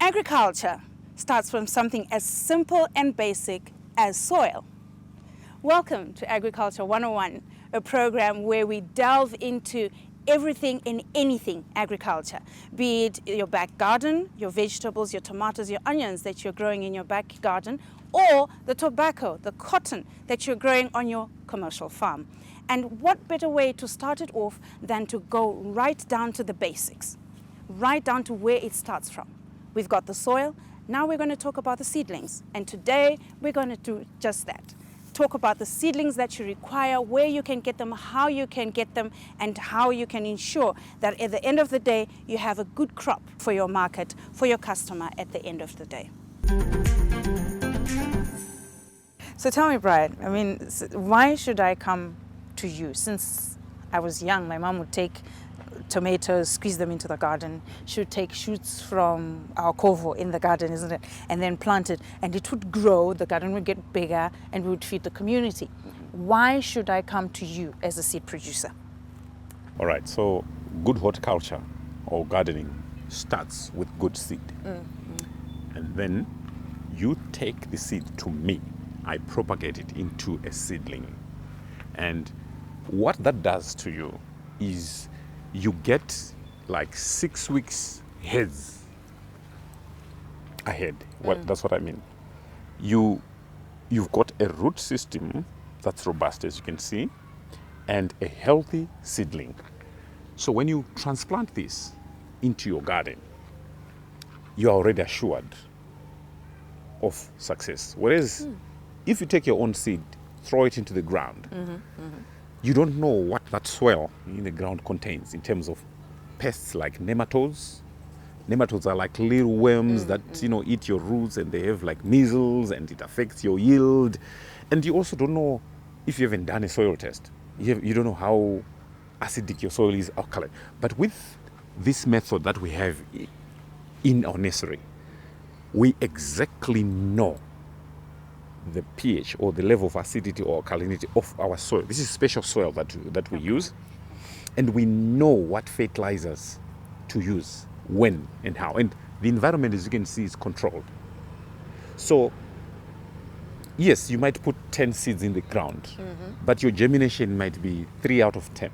Agriculture starts from something as simple and basic as soil. Welcome to Agriculture 101, a program where we delve into everything and anything agriculture, be it your back garden, your vegetables, your tomatoes, your onions that you're growing in your back garden, or the tobacco, the cotton that you're growing on your commercial farm. And what better way to start it off than to go right down to the basics, right down to where it starts from. We've got the soil, now we're going to talk about the seedlings. And today we're going to do just that. Talk about the seedlings that you require, where you can get them, how you can get them, and how you can ensure that at the end of the day, you have a good crop for your market, for your customer at the end of the day. So tell me, Brian, why should I come to you? Since I was young, my mom would take tomatoes, squeeze them into the garden. She would take shoots from our covo in the garden, isn't it? And then plant it, and it would grow, the garden would get bigger, and we would feed the community. Why should I come to you as a seed producer? All right, so good horticulture or gardening starts with good seed. And then you take the seed to me. I propagate it into a seedling. And what that does to you is you get like 6 weeks heads ahead. That's what I mean. You've got a root system that's robust, as you can see, and a healthy seedling. So when you transplant this into your garden, you are already assured of success. Whereas if you take your own seed, throw it into the ground, you don't know what that soil in the ground contains in terms of pests like nematodes. Nematodes are like little worms that eat your roots, and they have like measles, and it affects your yield. And you also don't know, if you haven't done a soil test, you don't know how acidic your soil is, alkaline. But with this method that we have in our nursery, we exactly know the pH or the level of acidity or alkalinity of our soil. This is special soil that we use, and we know what fertilizers to use, when and how. And the environment, as you can see, is controlled. So yes, you might put 10 seeds in the ground, but your germination might be 3 out of 10.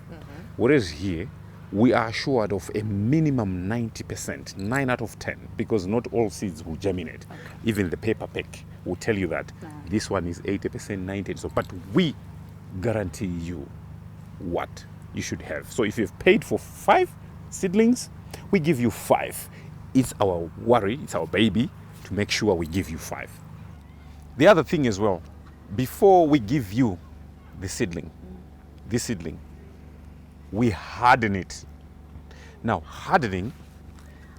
Whereas here, we are assured of a minimum 90%, 9 out of 10, because not all seeds will germinate. Even the paper pack will tell you that this one is 80%, 90%. So, but we guarantee you what you should have. So if you've paid for 5 seedlings, we give you 5. It's our worry, it's our baby, to make sure we give you 5. The other thing as well, before we give you the seedling, we harden it. Now, hardening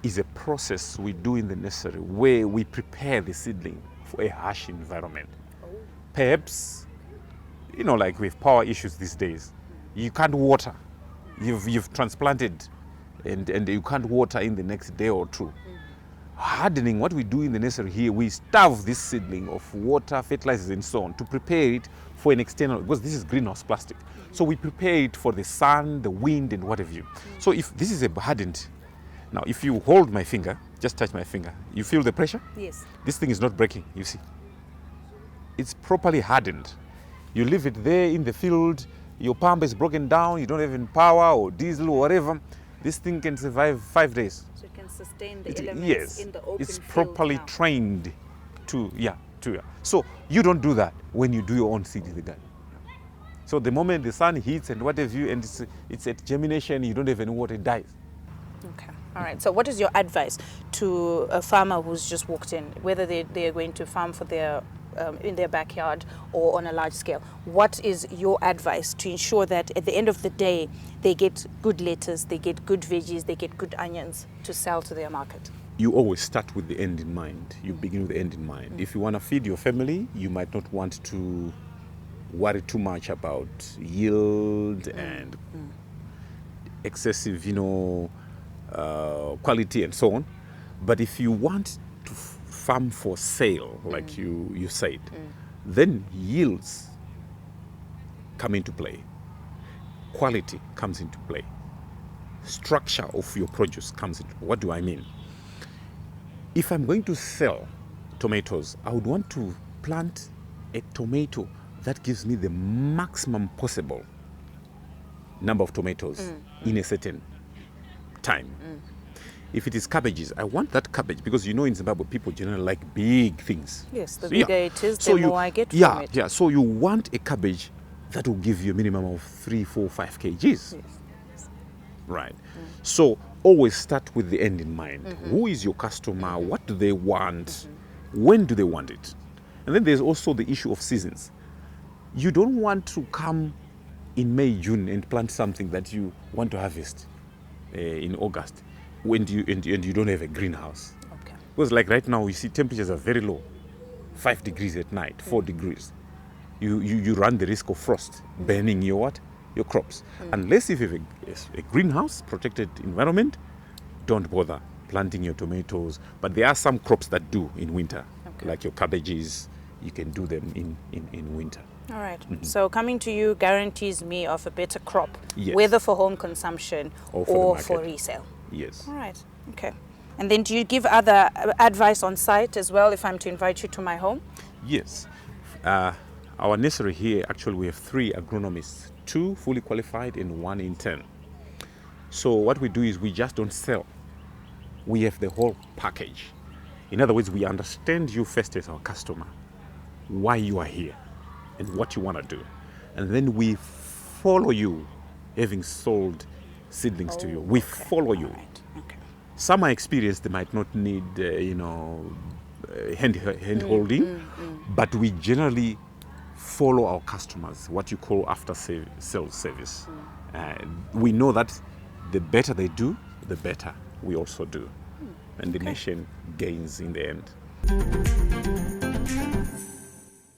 is a process we do in the nursery where we prepare the seedling for a harsh environment. Perhaps, like with power issues these days, you can't water. You've transplanted and you can't water in the next day or two. Hardening, what we do in the nursery here, we starve this seedling of water, fertilizers, and so on to prepare it for an external, because this is greenhouse plastic. So we prepare it for the sun, the wind, and what have you. So if this is a hardened, now if you hold my finger, just touch my finger, you feel the pressure? Yes. This thing is not breaking, you see. It's properly hardened. You leave it there in the field, your pump is broken down, you don't have any power or diesel or whatever, this thing can survive 5 days. So it can sustain the elements yes, in the open it's field properly now. trained to. So you don't do that when you do your own seed in the garden. So the moment the sun hits and what have you, and it's at germination, you don't have any water, it dies. Okay. All right. So what is your advice to a farmer who's just walked in, whether they are going to farm for their in their backyard or on a large scale? What is your advice to ensure that at the end of the day they get good lettuce, they get good veggies, they get good onions to sell to their market? you always start with the end in mind. You begin with the end in mind. If you want to feed your family, you might not want to worry too much about yield and excessive, quality and so on. But if you want to farm for sale, like you said, then yields come into play. Quality comes into play. Structure of your produce comes into play. What do I mean? If I'm going to sell tomatoes, I would want to plant a tomato that gives me the maximum possible number of tomatoes in a certain time. If it is cabbages, I want that cabbage because in Zimbabwe people generally like big things. Yes, the bigger it is, the more I get from it. Yeah, so you want a cabbage that will give you a minimum of 3, 4, 5 kgs. Yes. Right. So always start with the end in mind. Who is your customer? What do they want? When do they want it? And then there's also the issue of seasons. You don't want to come in May, June and plant something that you want to harvest in August and you don't have a greenhouse. Okay. Because like right now, you see temperatures are very low, 5 degrees at night, 4 degrees. You run the risk of frost burning your crops. Unless if you have a greenhouse, protected environment, don't bother planting your tomatoes. But there are some crops that do in winter, like your cabbages. You can do them in winter. All right. So coming to you guarantees me of a better crop, Yes. whether for home consumption or the for market. resale. Yes. All right. Okay. And then do you give other advice on site as well if I'm to invite you to my home? Yes. Our nursery here, actually, we have 3 agronomists, 2 fully qualified and 1 intern. So what we do is we just don't sell. We have the whole package. In other words, we understand you first as our customer, why you are here and what you want to do. And then we follow you, having sold seedlings to you. We follow you. Right. Okay. Some are experienced, they might not need, hand holding, but we generally follow our customers, what you call after sales service. We know that the better they do, the better we also do. And the nation gains in the end.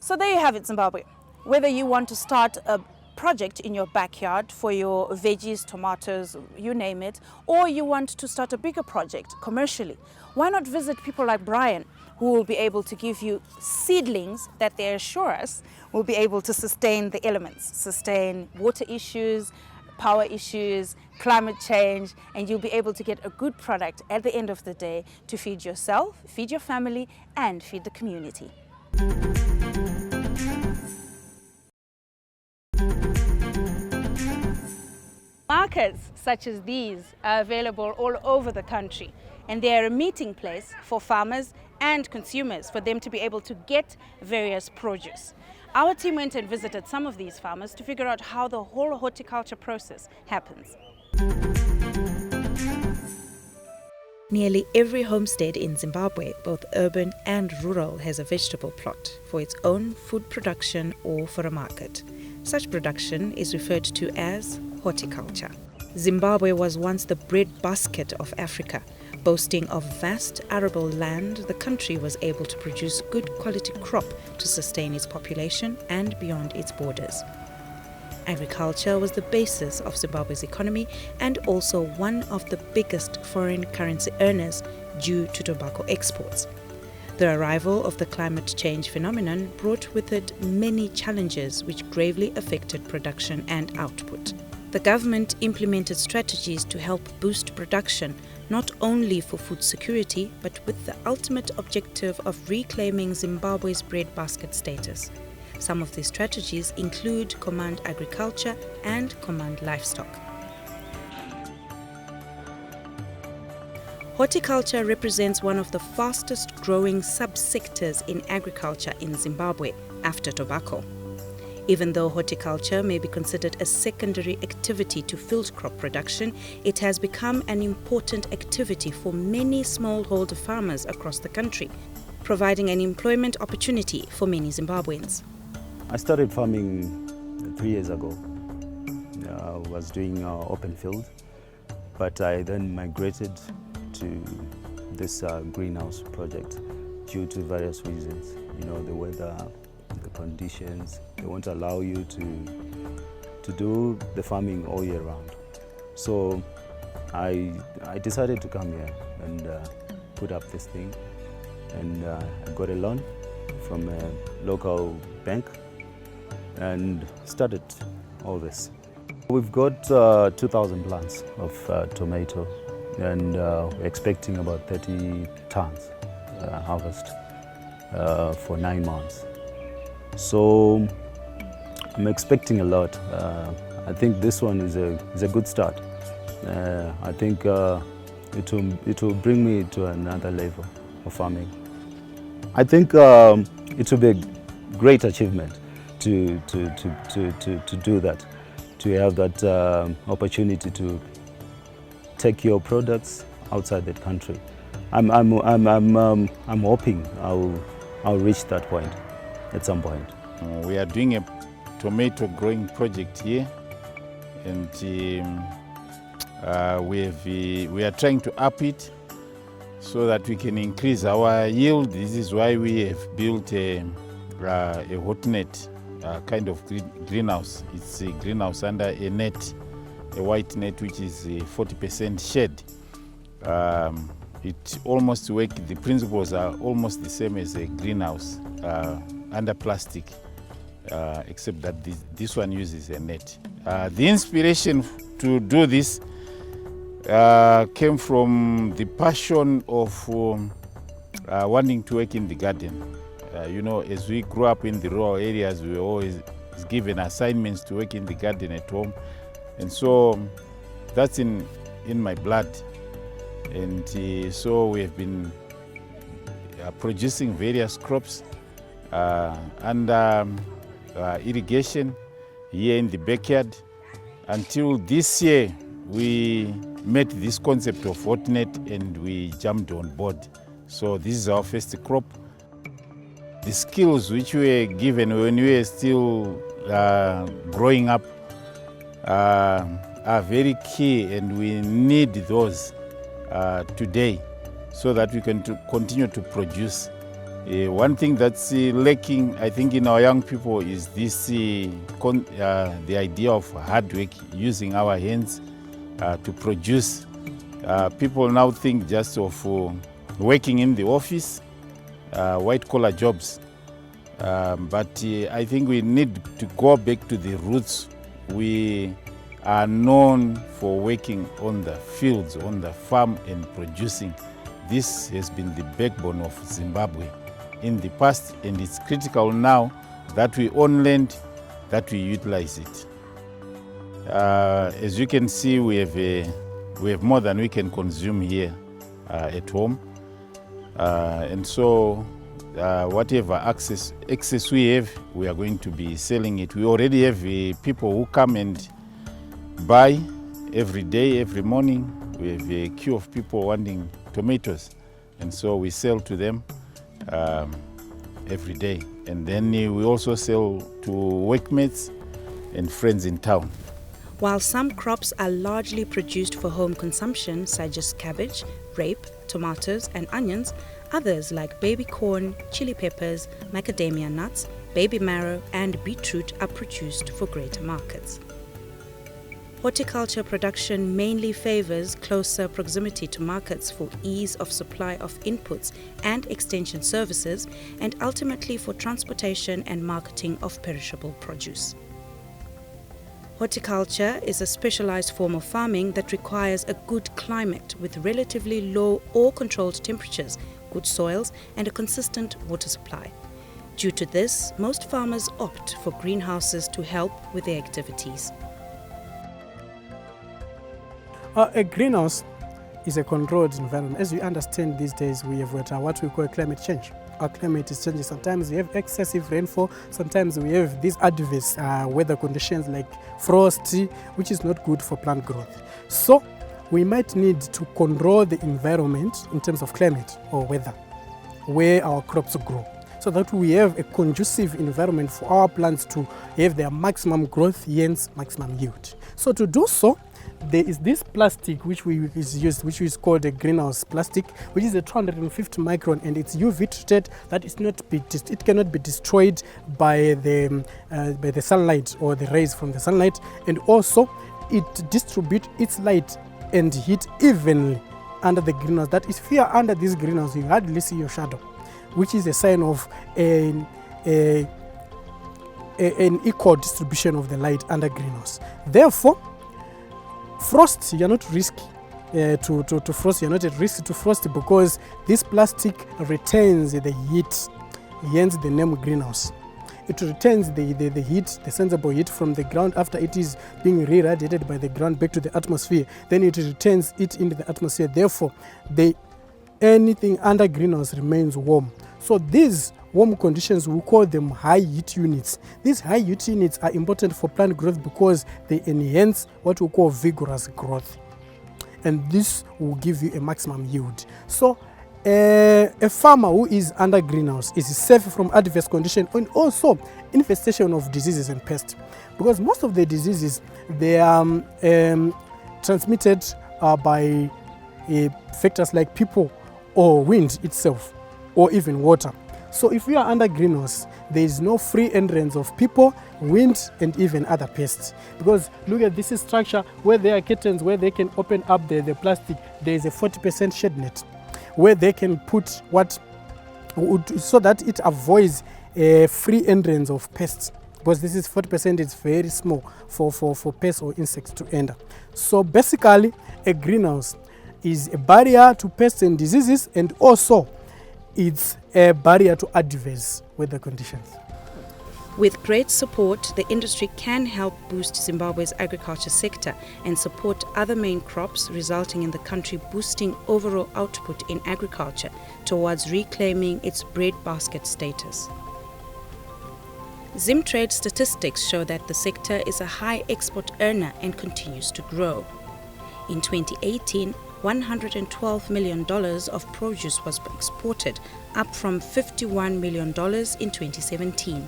So there you have it, Zimbabwe. Whether you want to start a project in your backyard for your veggies, tomatoes, you name it, or you want to start a bigger project commercially, why not visit people like Brian, who will be able to give you seedlings that they assure us will be able to sustain the elements, sustain water issues, power issues, climate change, and you'll be able to get a good product at the end of the day to feed yourself, feed your family, and feed the community. Markets such as these are available all over the country, and they are a meeting place for farmers and consumers for them to be able to get various produce. Our team went and visited some of these farmers to figure out how the whole horticulture process happens. Nearly every homestead in Zimbabwe, both urban and rural, has a vegetable plot for its own food production or for a market. Such production is referred to as horticulture. Zimbabwe was once the breadbasket of Africa. Boasting of vast arable land, the country was able to produce good quality crop to sustain its population and beyond its borders. Agriculture was the basis of Zimbabwe's economy and also one of the biggest foreign currency earners due to tobacco exports. The arrival of the climate change phenomenon brought with it many challenges which gravely affected production and output. The government implemented strategies to help boost production, not only for food security, but with the ultimate objective of reclaiming Zimbabwe's breadbasket status. Some of these strategies include Command Agriculture and Command Livestock. Horticulture represents one of the fastest growing subsectors in agriculture in Zimbabwe after tobacco. Even though horticulture may be considered a secondary activity to field crop production, it has become an important activity for many smallholder farmers across the country, providing an employment opportunity for many Zimbabweans. I started farming 3 years ago. I was doing open field, but I then migrated to this greenhouse project due to various reasons. You know, the weather, the conditions, they won't allow you to do the farming all year round. So I decided to come here and put up this thing, and I got a loan from a local bank and started all this. We've got 2,000 plants of tomato, and we're expecting about 30 tons harvest for 9 months. So I'm expecting a lot. I think this one is a good start. I think it will bring me to another level of farming. I think it will be a great achievement to do that, to have that opportunity to take your products outside the country. I'm hoping I'll reach that point at some point. We are doing a tomato growing project here, and we are trying to up it so that we can increase our yield. This is why we have built a hot net kind of greenhouse. It's a greenhouse under a net, a white net, which is 40% shade. It almost works. The principles are almost the same as a greenhouse under plastic, except that this one uses a net. The inspiration to do this came from the passion of wanting to work in the garden. You know, as we grew up in the rural areas, we were always given assignments to work in the garden at home, and so that's in my blood. And so we have been producing various crops under irrigation here in the backyard until this year we met this concept of hot net and we jumped on board. So this is our first crop. The skills which we were given when we were still growing up are very key, and we need those today so that we can continue to produce. One thing that's lacking, I think, in our young people is this the idea of hard work, using our hands to produce. People now think just of working in the office, white-collar jobs. But I think we need to go back to the roots. We are known for working on the fields, on the farm, and producing. This has been the backbone of Zimbabwe in the past, and it's critical now that we own land, that we utilize it. As you can see, we have more than we can consume here at home, and so whatever excess we have, we are going to be selling it. We already have people who come and buy every day, every morning. We have a queue of people wanting tomatoes, and so we sell to them every day. And then we also sell to workmates and friends in town. While some crops are largely produced for home consumption, such as cabbage, rape, tomatoes and onions, others like baby corn, chili peppers, macadamia nuts, baby marrow and beetroot are produced for greater markets. Horticulture production mainly favors closer proximity to markets for ease of supply of inputs and extension services, and ultimately for transportation and marketing of perishable produce. Horticulture is a specialized form of farming that requires a good climate with relatively low or controlled temperatures, good soils, and a consistent water supply. Due to this, most farmers opt for greenhouses to help with their activities. A greenhouse is a controlled environment. As you understand these days, we have what we call climate change. Our climate is changing. Sometimes we have excessive rainfall, sometimes we have these adverse weather conditions like frost, which is not good for plant growth. So we might need to control the environment in terms of climate or weather, where our crops grow, so that we have a conducive environment for our plants to have their maximum growth, hence maximum yield. So to do so, there is this plastic which is used, which is called a greenhouse plastic, which is a 250 micron, and it's UV treated, that is not it cannot be destroyed by the sunlight or the rays from the sunlight, and also it distributes its light and heat evenly under the greenhouse. That is, if you are under this greenhouse, you hardly see your shadow, which is a sign of an equal distribution of the light under greenhouse. Therefore, frost, you're not risky to frost. You're not at risk to frost because this plastic retains the heat, hence the name greenhouse. It retains the heat, the sensible heat from the ground after it is being re-radiated by the ground back to the atmosphere. Then it retains it into the atmosphere. Therefore, anything under greenhouse remains warm. So these warm conditions, we call them high heat units. These high heat units are important for plant growth because they enhance what we call vigorous growth. And this will give you a maximum yield. So a farmer who is under greenhouse is safe from adverse conditions and also infestation of diseases and pests, because most of the diseases, they are transmitted by factors like people or wind itself or even water. So if you are under greenhouse, there is no free entrance of people, wind, and even other pests. Because look at this structure where there are curtains where they can open up the plastic. There is a 40% shade net where they can put so that it avoids a free entrance of pests, because this is 40%, it's very small for pests or insects to enter. So basically, a greenhouse is a barrier to pests and diseases, and also it's a barrier to adverse weather conditions. With great support, the industry can help boost Zimbabwe's agriculture sector and support other main crops, resulting in the country boosting overall output in agriculture towards reclaiming its breadbasket status. Zimtrade statistics show that the sector is a high export earner and continues to grow. In 2018, $112 million of produce was exported, up from $51 million in 2017.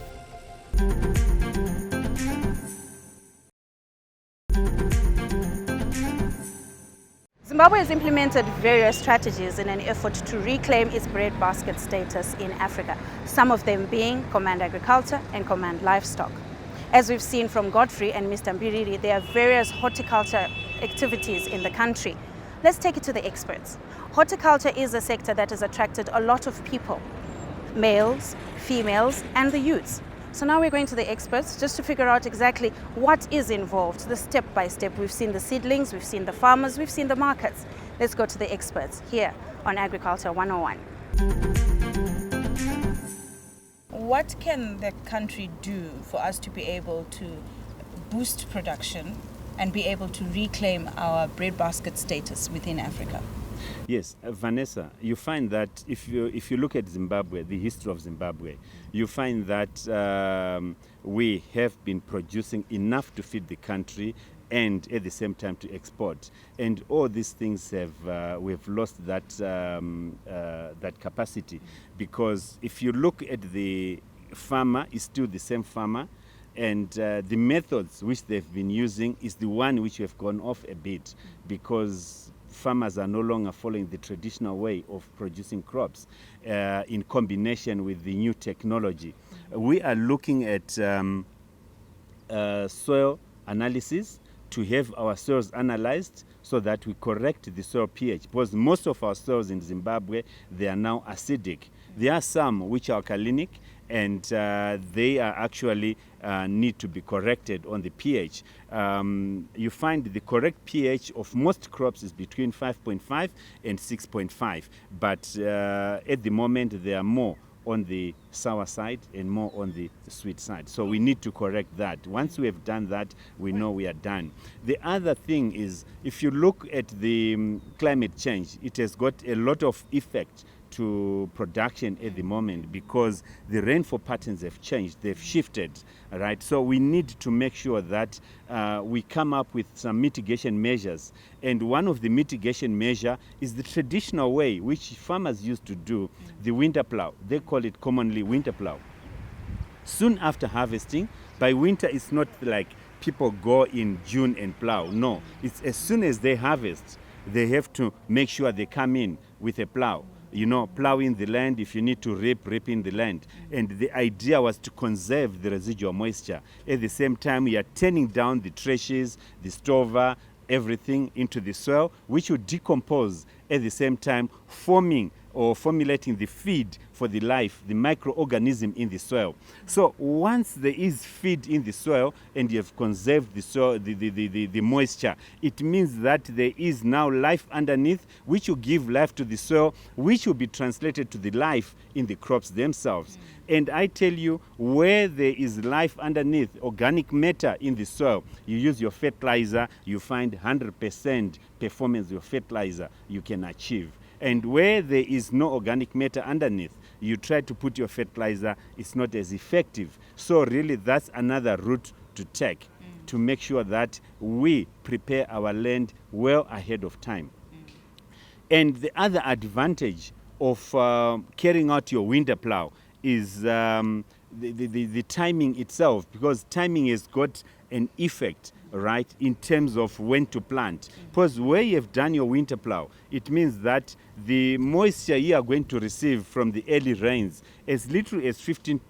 Zimbabwe has implemented various strategies in an effort to reclaim its breadbasket status in Africa, some of them being Command Agriculture and Command Livestock. As we've seen from Godfrey and Mr. Mbiriri, there are various horticulture activities in the country. Let's take it to the experts. Horticulture is a sector that has attracted a lot of people, males, females, and the youths. So now we're going to the experts just to figure out exactly what is involved, the step by step. We've seen the seedlings, we've seen the farmers, we've seen the markets. Let's go to the experts here on Agriculture 101. What can the country do for us to be able to boost production and be able to reclaim our breadbasket status within Africa? Yes, Vanessa, you find that if you look at Zimbabwe, the history of Zimbabwe, you find that we have been producing enough to feed the country and at the same time to export. And all these things we've lost that capacity, because if you look at the farmer, it's still the same farmer, and the methods which they've been using is the one which have gone off a bit, because farmers are no longer following the traditional way of producing crops in combination with the new technology. We are looking at soil analysis to have our soils analyzed so that we correct the soil pH, because most of our soils in Zimbabwe, they are now acidic. There are some which are alkalinic, and they are actually need to be corrected on the pH. You find the correct pH of most crops is between 5.5 and 6.5, but at the moment they are more on the sour side and more on the sweet side. So we need to correct that. Once we have done that, we know we are done. The other thing is, if you look at the climate change, it has got a lot of effect to production at the moment, because the rainfall patterns have changed, they've shifted, right? So we need to make sure that we come up with some mitigation measures. And one of the mitigation measure is the traditional way which farmers used to do, the winter plow. They call it commonly winter plow. Soon after harvesting, by winter it's not like people go in June and plow. No, it's as soon as they harvest, they have to make sure they come in with a plow. You know, plowing the land. If you need to reaping the land. And the idea was to conserve the residual moisture. At the same time, we are turning down the trashes, the stover, everything into the soil, which will decompose at the same time, forming or formulating the feed for the life, the microorganism in the soil. So once there is feed in the soil and you have conserved the soil, the moisture, it means that there is now life underneath, which will give life to the soil, which will be translated to the life in the crops themselves. And I tell you, where there is life underneath, organic matter in the soil, you use your fertilizer, you find 100% performance of your fertilizer you can achieve. And where there is no organic matter underneath, you try to put your fertilizer, it's not as effective. So really that's another route to take to make sure that we prepare our land well ahead of time. And the other advantage of carrying out your winter plow is the timing itself, because timing has got an effect, right, in terms of when to plant. Because where you have done your winter plow, it means that the moisture you are going to receive from the early rains, as little as 15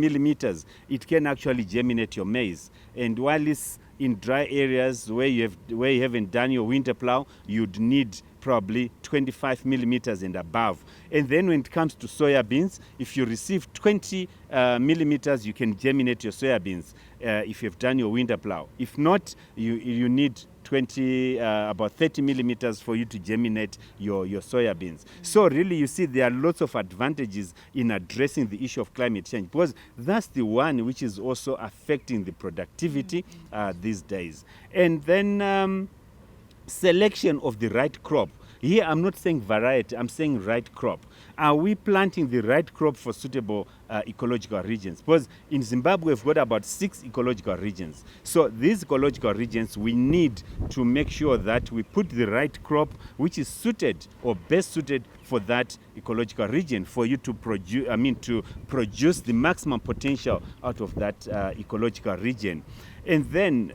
millimeters, it can actually germinate your maize. And while it's in dry areas where you haven't done your winter plow, you'd need probably 25 millimeters and above. And then when it comes to soybeans, if you receive 20 millimeters, you can germinate your soybeans if you've done your winter plow. If not, you need about 30 millimeters for you to germinate your soybeans. So really, you see, there are lots of advantages in addressing the issue of climate change, because that's the one which is also affecting the productivity these days. And then selection of the right crop. Here I'm not saying variety, I'm saying right crop. Are we planting the right crop for suitable ecological regions? Because in Zimbabwe we've got about 6 ecological regions. So these ecological regions, we need to make sure that we put the right crop which is suited or best suited for that ecological region, for you to produce the maximum potential out of that ecological region. And then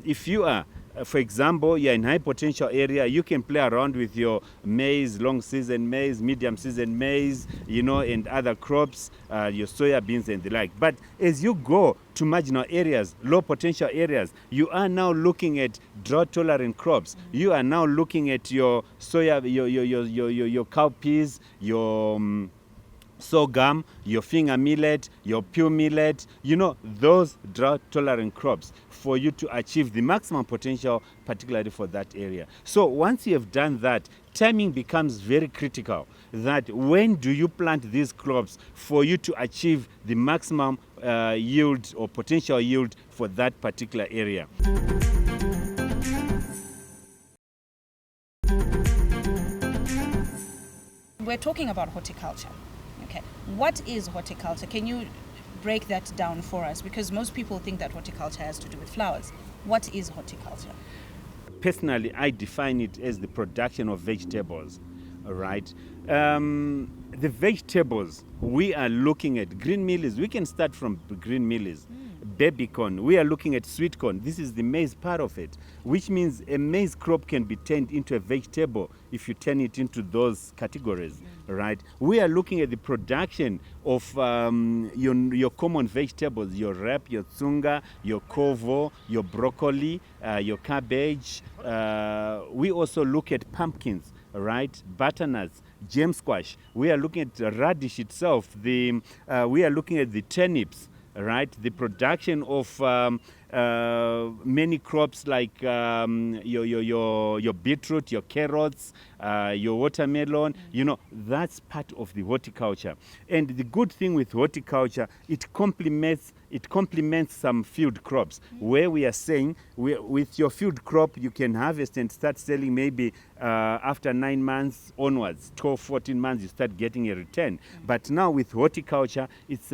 if you are, for example, you're in high potential area, you can play around with your maize, long season maize, medium season maize, you know, and other crops, your soybeans and the like. But as you go to marginal areas, low potential areas, you are now looking at drought tolerant crops. You are now looking at your soya, your cowpeas, your sorghum, your finger millet, your pure millet, you know, those drought-tolerant crops for you to achieve the maximum potential, particularly for that area. So once you have done that, timing becomes very critical, that when do you plant these crops for you to achieve the maximum yield or potential yield for that particular area. We're talking about horticulture. Okay, what is horticulture? Can you break that down for us? Because most people think that horticulture has to do with flowers. What is horticulture? Personally, I define it as the production of vegetables, all right? The vegetables, we are looking at green mealies. We can start from green mealies. Baby corn, we are looking at sweet corn. This is the maize part of it, which means a maize crop can be turned into a vegetable if you turn it into those categories, right? We are looking at the production of your common vegetables, your rep, your tsunga, your kovo, your broccoli, your cabbage. We also look at pumpkins, right? Butternuts, gem squash. We are looking at radish itself. We are looking at the turnips, right? The production of many crops like your beetroot, your carrots, your watermelon, you know, that's part of the horticulture. And the good thing with horticulture, it complements some field crops, where we are saying with your field crop you can harvest and start selling maybe after 9 months onwards, 12, 14 months you start getting a return. But now with horticulture, it's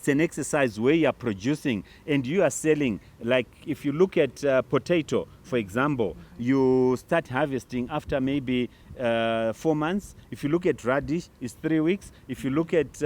an exercise where you are producing and you are selling. Like if you look at potato, For example, you start harvesting after maybe 4 months. If you look at radish, it's 3 weeks. If you look at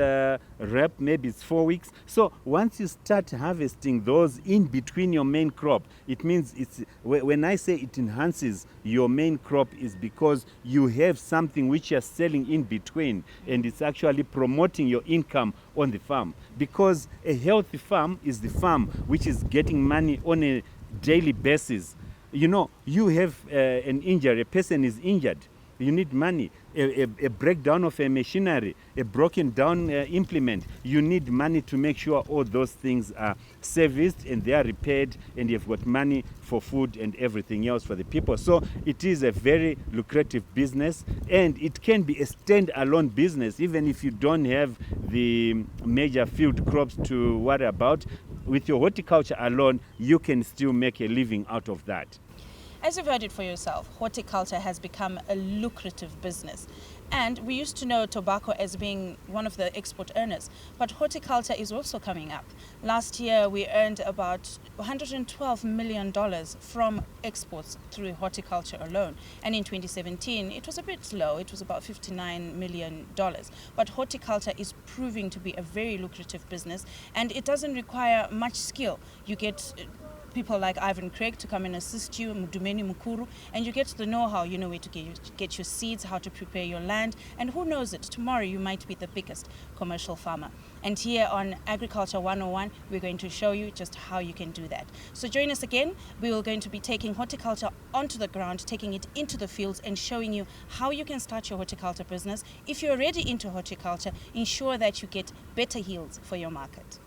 rep, maybe it's 4 weeks. So once you start harvesting those in between your main crop, it means it's, when I say it enhances your main crop, is because you have something which you're selling in between, and it's actually promoting your income on the farm. Because a healthy farm is the farm which is getting money on a daily basis. You know, you have an injury, a person is injured, you need money. A breakdown of a machinery, a broken down implement, you need money to make sure all those things are serviced and they are repaired, and you've got money for food and everything else for the people. So it is a very lucrative business, and it can be a stand-alone business. Even if you don't have the major field crops to worry about, with your horticulture alone, you can still make a living out of that. As you've heard it for yourself, horticulture has become a lucrative business. And we used to know tobacco as being one of the export earners, but horticulture is also coming up. Last year, we earned about $112 million from exports through horticulture alone. And in 2017, it was a bit low. It was about $59 million. But horticulture is proving to be a very lucrative business, and it doesn't require much skill. You get people like Ivan Craig to come and assist you, Mudumeni Mukuru, and you get the know-how. You know where to get your seeds, how to prepare your land, and who knows it, tomorrow you might be the biggest commercial farmer. And here on Agriculture 101, we're going to show you just how you can do that. So join us again. We are going to be taking horticulture onto the ground, taking it into the fields, and showing you how you can start your horticulture business. If you're already into horticulture, ensure that you get better yields for your market.